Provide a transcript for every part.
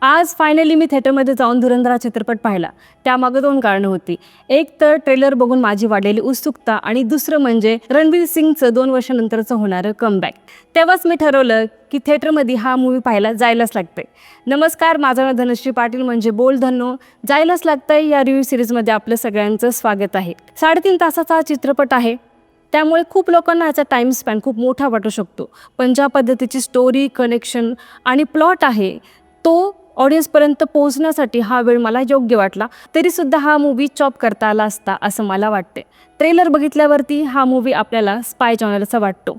आज फायनली मी थिएटरमध्ये जाऊन धुरंधर हा चित्रपट पाहिला. त्यामागे दोन कारणं होती. एक तर ट्रेलर बघून माझी वाढलेली उत्सुकता आणि दुसरं म्हणजे रणवीर सिंगचं 2 वर्षानंतरचं होणारं कमबॅक. तेव्हाच मी ठरवलं की थिएटरमध्ये हा मूवी पाहायला जायलाच लागते. नमस्कार, माझं नाव धनश्री पाटील म्हणजे बोल्ड धन्नो. जायलाच लागतंय या रिव्ह्यू सिरीजमध्ये आपलं सगळ्यांचं स्वागत आहे. 3.5 तासाचा हा चित्रपट आहे. त्यामुळे खूप लोकांना याचा टाईम स्पॅन खूप मोठा वाटू शकतो. पण ज्या पद्धतीची स्टोरी, कनेक्शन आणि प्लॉट आहे तो ऑडियन्सपर्यंत पोहोचण्यासाठी हा वेळ मला योग्य वाटला. तरीसुद्धा हा मूवी चॉप करता आला असता असं मला वाटते. ट्रेलर बघितल्यावरती हा मूवी आपल्याला स्पाय जॉनरचा वाटतो.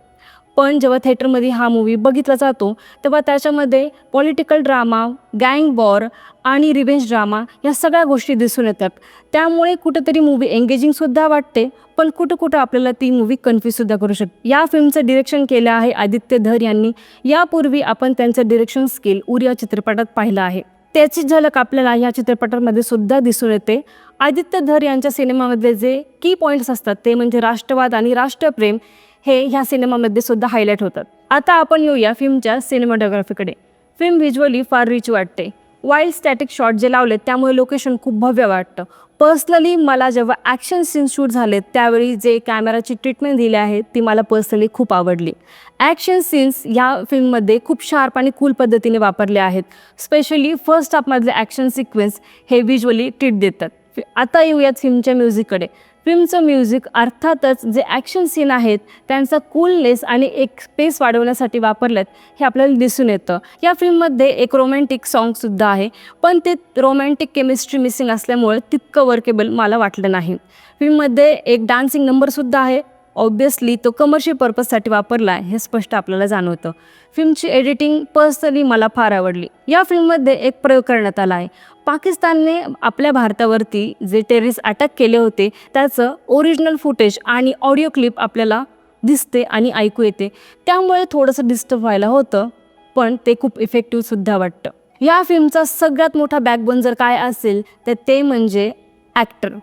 पण जेव्हा थिएटरमध्ये हा मूवी बघितला जातो तेव्हा त्याच्यामध्ये पॉलिटिकल ड्रामा, गँग वॉर आणि रिव्हेंज ड्रामा या सगळ्या गोष्टी दिसून येतात. त्यामुळे कुठंतरी मूवी एंगेजिंगसुद्धा वाटते, पण कुठं आपल्याला ती मूवी कन्फ्यूजसुद्धा करू शकते. या फिल्मचं डिरेक्शन केलं आहे आदित्य धर यांनी. यापूर्वी आपण त्यांचं डिरेक्शन स्किल उरी या चित्रपटात पाहिलं आहे. त्याची झलक आपल्याला या चित्रपटामध्ये सुद्धा दिसून येते. आदित्य धर यांच्या सिनेमामध्ये जे की पॉईंट्स असतात ते म्हणजे राष्ट्रवाद आणि राष्ट्रप्रेम हे ह्या सिनेमामध्ये सुद्धा हायलाईट होतात. आता आपण येऊया फिल्मच्या सिनेमॅटोग्राफीकडे. फिल्म व्हिज्युअली फार रिच वाटते. वाईल्ड स्टॅटिक शॉट जे लावलेत त्यामुळे लोकेशन खूप भव्य वाटतं. पर्सनली मला जेव्हा ॲक्शन सीन शूट झालेत त्यावेळी जे कॅमेराची ट्रीटमेंट दिली आहे ती मला पर्सनली खूप आवडली. ॲक्शन सीन्स या फिल्ममध्ये खूप शार्प आणि कूल पद्धतीने वापरले आहेत. स्पेशली फर्स्ट हाफमधले ॲक्शन सिक्वेन्स हे व्हिज्युअली ट्रीट देतात. आता येऊयात फिल्मच्या म्युझिककडे. फिल्मचं म्युझिक अर्थातच जे ॲक्शन सीन आहेत त्यांचा कूलनेस आणि एक स्पेस वाढवण्यासाठी वापरलेत हे आपल्याला दिसून येतं. या फिल्ममध्ये एक रोमॅन्टिक सॉन्गसुद्धा आहे, पण ते रोमॅन्टिक केमिस्ट्री मिसिंग असल्यामुळे तितकं वर्केबल मला वाटलं नाही. फिल्ममध्ये एक डान्सिंग नंबरसुद्धा आहे. ऑब्वियसली तो कमर्शियल पर्पजसाठी वापरला आहे हे स्पष्ट आपल्याला जाणवतं. फिल्मची एडिटिंग पर्सनली मला फार आवडली. या फिल्ममध्ये एक प्रयोग करण्यात आला आहे. पाकिस्तानने आपल्या भारतावरती जे टेररिस्ट अटॅक केले होते त्याचं ओरिजिनल फुटेज आणि ऑडिओ क्लिप आपल्याला दिसते आणि ऐकू येते. त्यामुळे थोडंसं डिस्टर्ब व्हायला होतं, पण ते खूप इफेक्टिव्हसुद्धा वाटतं. या फिल्मचा सगळ्यात मोठा बॅकबोन जर काय असेल तर ते म्हणजे ॲक्टर.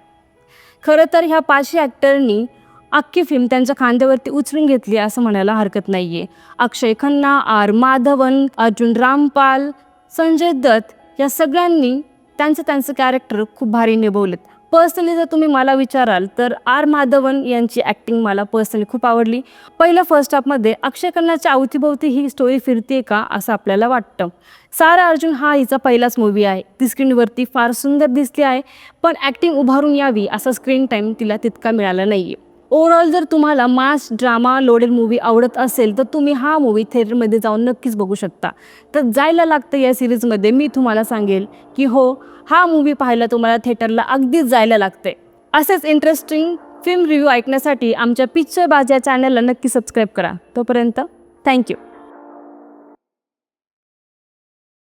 खरं तर ह्या 5 ॲक्टरनी अख्खी फिल्म त्यांच्या खांद्यावरती उचलून घेतली असं म्हणायला हरकत नाही आहे. अक्षय खन्ना, आर माधवन, अर्जुन रामपाल, संजय दत्त या सगळ्यांनी त्यांचं कॅरेक्टर खूप भारी निभवलेत. पर्सनली जर तुम्ही मला विचाराल तर आर माधवन यांची ॲक्टिंग मला पर्सनली खूप आवडली. पहिलं फर्स्ट हाफमध्ये अक्षय खन्नाच्या अवतीभोवती ही स्टोरी फिरते का असं आपल्याला वाटतं. सारा अर्जुन हा हिचा पहिलाच मूवी आहे. ती स्क्रीनवरती फार सुंदर दिसली आहे, पण ॲक्टिंग उभारून यावी असा स्क्रीन टाईम तिला तितका मिळाला नाही आहे. ओव्हरऑल जर तुम्हाला मास ड्रामा लोडेड मूवी आवडत असेल तर तुम्ही हा मूवी थिएटरमध्ये जाऊन नक्कीच बघू शकता. तर जायला लागतं या सिरीजमध्ये मी तुम्हाला सांगेल की हो, हा मूवी पाहायला तुम्हाला थिएटरला अगदीच जायला लागते. असेच इंटरेस्टिंग फिल्म रिव्ह्यू ऐकण्यासाठी आमच्या पिक्चर बाज या चॅनलला नक्की सबस्क्राईब करा. तोपर्यंत थँक्यू.